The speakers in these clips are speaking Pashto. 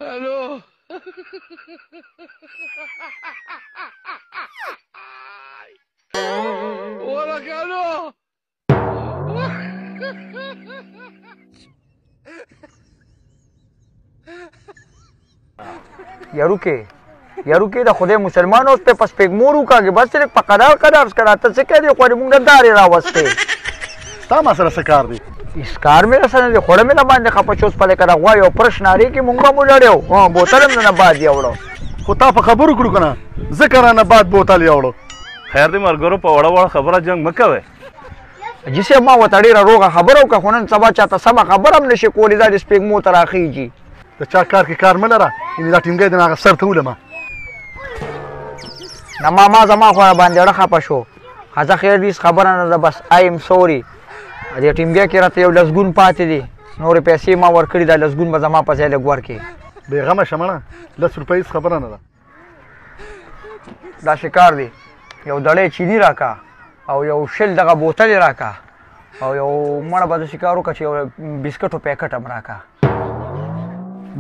الو ولك الو یارو کې د خدای مسلمان اوس په پس پګمورو کاږي بس صرف په قدار کراته څه کوي خو موږ نه داري راوسته تا ما سره څه کار دی اسکار مې سره دی خوړه مې نه باندې خپچوس په لکه غوا یو پرشناري کې مونږه مو لړیو ها بوتل نه بعد یوړو خو تا په خبرو کړو کنه ذکر نه بعد بوتل یوړو خیر دې مرګرو په وړه خبره جنگ مکوي جسه ما وتړي روغه خبرو که خونن سبا چاته سم خبرم نشي کولی دا د سپګمو تراخیږي د چا کار کې کار ملره ان دا ټینګې د هغه سر ته ولما نه ما زما خو باندې ډخه پښو خزه خیر دې خبره نه ده بس آی ایم سوري دې ټینګې کې راته یو لسګون پاتې دي نور پیسې ما ورکړي دا لسګون به زما په ځای لګور کې بیغمه شمنه 10 روپۍ خبره نه ده دا شکار دی یو دړې چینی راکا او یو شل دغه بوتل راکا او یو مړه به د شکارو که چې یو بسکټو پیکټ هم راکا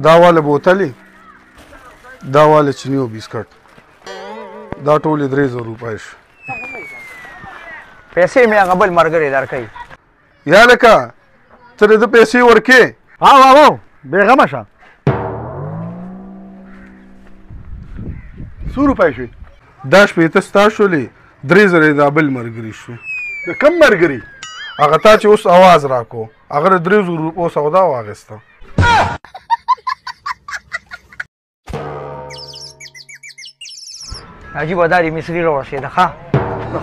دا واله بوتلې دا واله چینی او بسکټ دا ټولې 300 روپۍ شو پیسې مې هغه بل ملګری درکوي یا لکه ته د پیسې ورکې او بیغمه شه 100 روپۍ شوې دا شپېته ستا شولې 3 دا بل ملګري شو د کم ملګري هغه تا چې اوس اواز راکو هغه 300 روپو سودا واغسته عجیبه دا دې مصري راورسېده ښه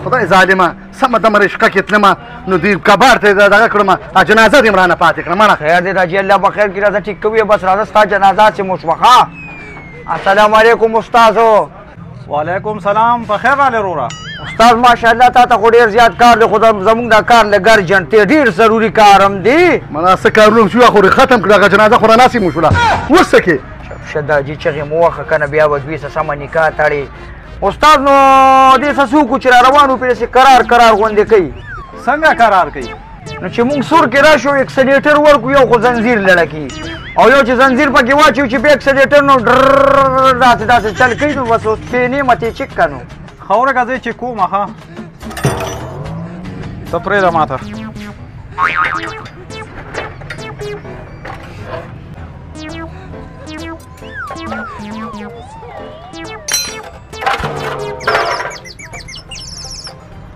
خدای ظالمه سمه دمه رشقه کې تلمه نو دې کبار ته دغه کړم جنازه دې مرانه پاتې کړم مړه خیر دې راځي الله په خیر کې راځه ټیک کوي بس راځه ستا جنازه چې مشوخه السلام علیکم استادو وعلیکم سلام په خیر راغلی رورا استاد ماشاءالله تا ته خو ډېر زیات کار دی خو زموږ دا کار لږ ارجنټ دی ډېر ضروري کار هم دی مله څه کارونه شو خو ختم کړه هغه جنازه خو راناسي مو شوله اوس څه کې شدا جي چغې مو وخه کنه بیا به دوی سمه نکاح تړي استاد نو دې څه څوک چې را روانو پرې قرار غونډې کوي څنګه قرار کوي نو چې مونږ سور کې راشو اکسلیټر ورکو یو خو زنځیر لړکی او یو چې زنځیر پکې واچو چې به اکسلیټر نو داسې چل کوي نو بس اوس پېنې متې چک کنو خوره غځې چې کومه ها ته پرېږده ماته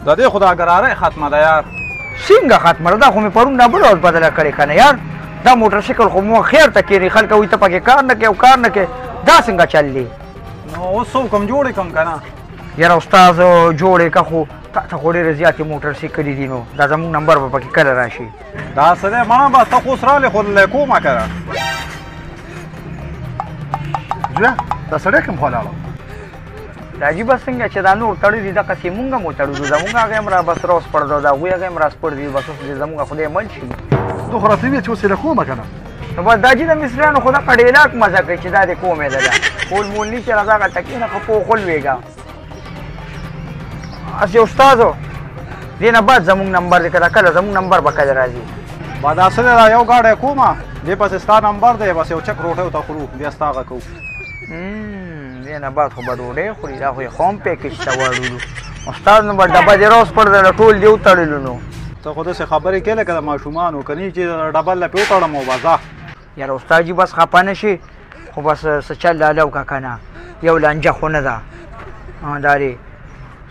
د دې خو دا ګراره ختمه ده یار څنګه ختمه ده دا خو مې پرون نه بل ورځ بدله کړې که نه یار دا موټر سایکل خو مو خیر ته کېني خلک وایي ته پکې کار نه کوې او کار نه کوې دا څنګه چل دی نو اوس څوک هم جوړې کړم که نه یاره استاد جوړې که خو تا ته خو ډېرې زیاتې موټر سایکلې دي نو دا زموږ نمبر به پکې کله راشي دا څه دی مړه بس ته خو اوس رالې خو له کومه که نه زویه دا سړی کوم خوا لاړو دا عجیبه څنګه چې دا نور تړي دي دقسې مونږ هم وتړو زمونږ هغه هم را بس راوسپړ ده د هغوی هغه هم راسپړ دي بس اوس زمونږ خدای مل شي ته خو راته ویې چې اوس یې له کومه که نه نو بس دا چې د مصریانو خو دغه ډیلاک مزه کوي چې دا د کومې ده دا کول مول نیسي راځه هغه ټکي نه خو پوخ ولوېږه هسې استادو دې نه بعد زمونږ نمبر دی که دا کله زمونږ نمبر به کله راځي با دا څه دی دا یو ګاډی کومه دې پسې ستا نمبر دی بس یو چک روټۍ ورته خورو بیا ستا هغه کوو دې نه بعد خو به ډوډۍ خوري دا خو یې خو هم پیکج ته واړولو استاد نو به ډبه دې راوسپړله ټول دې وتړلو نو ته خو داسې خبرې کې لکه د ماشومانو که نه چې ډبل له پې وتړم او به ځه یاره استاد جي بس خفه نه شي خو بس څه چل لاله وکړه که نه یو لانجه خو نه ده دا دی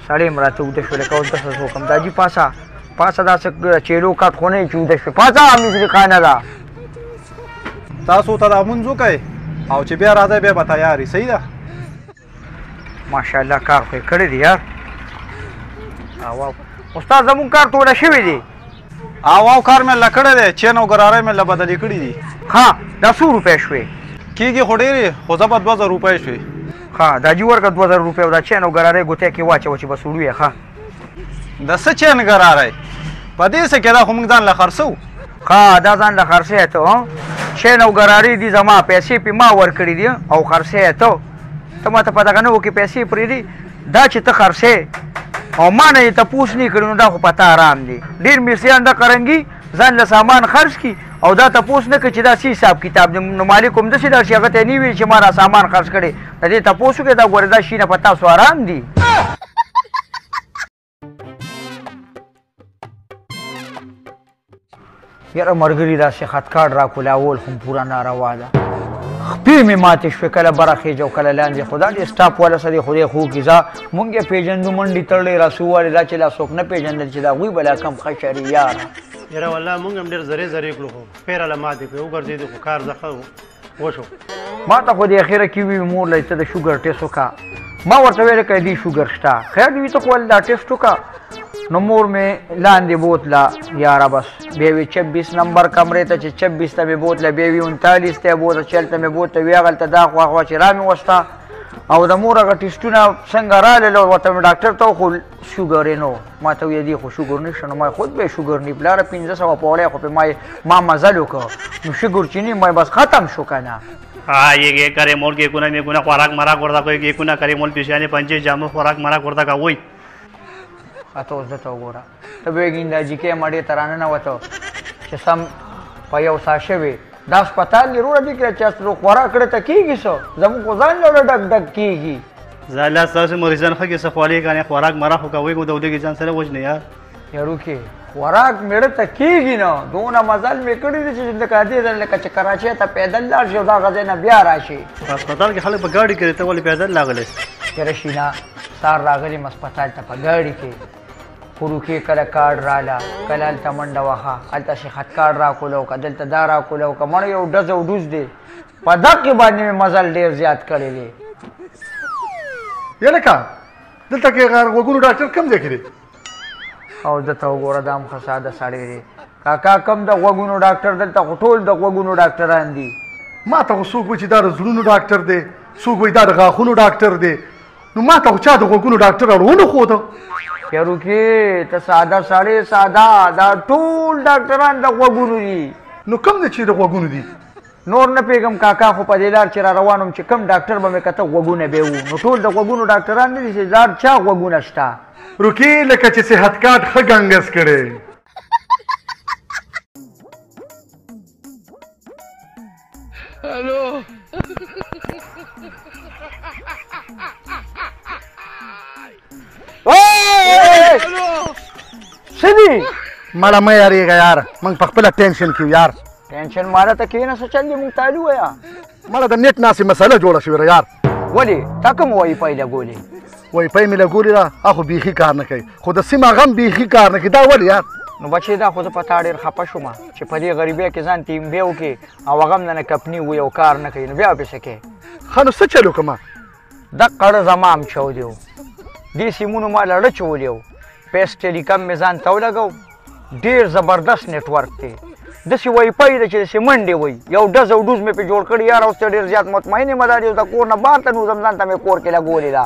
سړی م راته اوده شو لکه اوس داسې وکړم دا جي پاسه داسې چیلو کټ خو نه یې چې اوده شوې پاسه مصري خانه ده تاسو ته دا مونځ وکئ او چې بیا راځئ بیا به تیار صحیح ده ماشاءالله کار خو یې کړی دی یار او استاد زمونږ کار توله شوی دی او کار مې له کړی دی چین او ګرارۍ مې له بدلې کړي دي ښه دا څو روپۍ شوې کېږي خو ډېرې خو زه به 2000 روپۍ شوې ښه دا جي ورکړه 2000 روپۍ او دا چین او ګرارۍ ګوتې کې واچوه چې بس وړو یې ښه د څه چین ګرارۍ په دې څه کې دا خو موږ ځان له خرڅو ښه دا ځان له خرڅې ته چین او ګرارۍ دي زما پیسې پې ما ورکړي دي او خرڅې ته ته ما ته په دغه نه وکړې پیسې پرېږدي دا چې ته خرڅې او ما نه یې تپوس نه کړي نو دا خو په تا ارام دی ډېر مصریان دا قرنګي ځان له سامان خرج کی او دا تپوس نه کوي چې دا څه حساب کتاب دی. نو مالک همداسې دا شي هغه ته یې نه ویل چې ما را سامان خرج کړی د دې تپوس وکړې دا ګورې دا شي نه په تاسو ارام دي. یاره ملګري داسې خط کارډ راکولاول خو پوره ناروا ده. خپې مې ماتې شوې کله بره خېجه او کله لاندې خو دا دې سټاپ والا سره خدای خو کي ځه مونږ یې پېژندو منډې تړلې راسو والې دا چې لا څوک نه پېژندل چې دا هغوی به لا کم ښه شري یاره. یاره والله مونږ هم ډېر زرې زرې کړو خو پیره له ماتې کړې وګرځېدو خو کار زه ښه وشو. ما ته خو د اخره کې وي مور له ته د شوګر ټیسټ وکړه. ما ورته ویل که دې شوګر شته خیر دې وي ته خو ولې دا ټیسټ وکړه. نو مور مې لاندې بوتله یاره بس بیا وی 26 نمبر کمرې ته چې 26 ته مې بوتله بیا وي 39 ته یې بوتله 40 ته مې بوتله وي هغلته دا خوا خوا چې را مې وسته او د مور هغه ټیسټونه څنګه راغلل ورته مې ډاکټر ته خو شوګر یې نه و. ما ته ویل دې خو شوګر نشته. نو ما خود به شوګر نه پلاره 1500 پوړی خو پې ما مزل وکړ نو شوګر چې نه ما بس ختم شو که نه. हाँ ये करे मोल के कुना में कुना खुराक मरा करता कोई के कुना करे मोल पिछाने पंचे जामो खुराक मरा करता का वही اته اوس دته وګوره ته به ګیندا چې کې مړې ترانه نه وته چې سم په یو سا شوي دا هسپتال دی روړه دي کې چې سترو خوراک کړه ته کېږي څه زموږ خو ځان له ډک ډک کېږي. زالا تاسو مریضان خو کې سخوالي کنه خوراک مرا خو کوي کو د ودې ځان سره وځ نه یار یارو کې خوراک میړه ته کېږي نه دونه مزل مې کړی دی چې د کادي لکه چې کراچۍ ته پیدل لاړ شي او دا غځې نه بیا راشي. هسپتال کې خلک په ګاډي کې ته ولې پیدل لاغلی یاره شینا سار راغلی هسپتال ته په ګاډي کې خوروکې کله کارډ راله کله هلته منډه وهه هلته شي خط کارډ راکولو که دلته دا راکولو که مړ یو ډز او ډوز دی په دقې باندې مې مزل ډېر زیات کړی دی. یلکه دلته کې غوږونو ډاکټر کوم ځای کې دی؟ او دته وګوره دا هم ښه ساده سړی دی کاکا کم د غوږونو ډاکټر دلته خو ټول د غوږونو ډاکټران دي. ما ته خو څوک وایي چې دا د زړونو ډاکټر دی څوک وایي دا د غاښونو ډاکټر دی نو ما ته خو چا د غوږونو ډاکټر اړونه ښوده. یارو کې ته ساده سړی ساده دا ټول ډاکټران د غوږونو دي. نو کوم دی چې د غوږونو دي؟ نور نه پیږم کاکا خو په دې لار چې را روان وم چې کم ډاکټر به مې کته غوږونه به وو نو ټول د غوږونو ډاکټران نه دي چې زار چا غوږونه شته. روکې لکه چې صحت کارت ښه ګنګس کړی. الو څه دي مړه مه یارېږه یار موږ په خپله ټینشن کې یار. ټینشن ماله ته کښېنه څه چل دي مونږ تالي وایه مړه د نیټ ناسې مسله جوړه شوې ده یار. ولې تا کوم وایي پی لګولې؟ وایي پی مې لګولې ده هغه بیخي کار نه کوي خو د سیم هغه هم بیخي کار نه کوي. دا ولې یار؟ نو بچې دا خو زه په تا ډېر خفه شوم چې په دې غریبۍ کې ځان تیمبې وکړې او هغه هم نه کپني وي او کار نه کوي نو بیا پسې کوې. ښه نو څه چل وکړم؟ دقه ړه زما هم چودی و دې سیمونو ما لړه چولی و پیس ټیلیکم مې ځان ته ولګو ډېر زبردست نیټورک دی داسې وای پای ده چې داسې منډې وایي یو ډز او ډوز مې پرې جوړ کړي یار اوس ته ډېر زیات مطمئن یم دا د کور نه بهر ته نوځم ځان ته مې کور کې لګولې ده.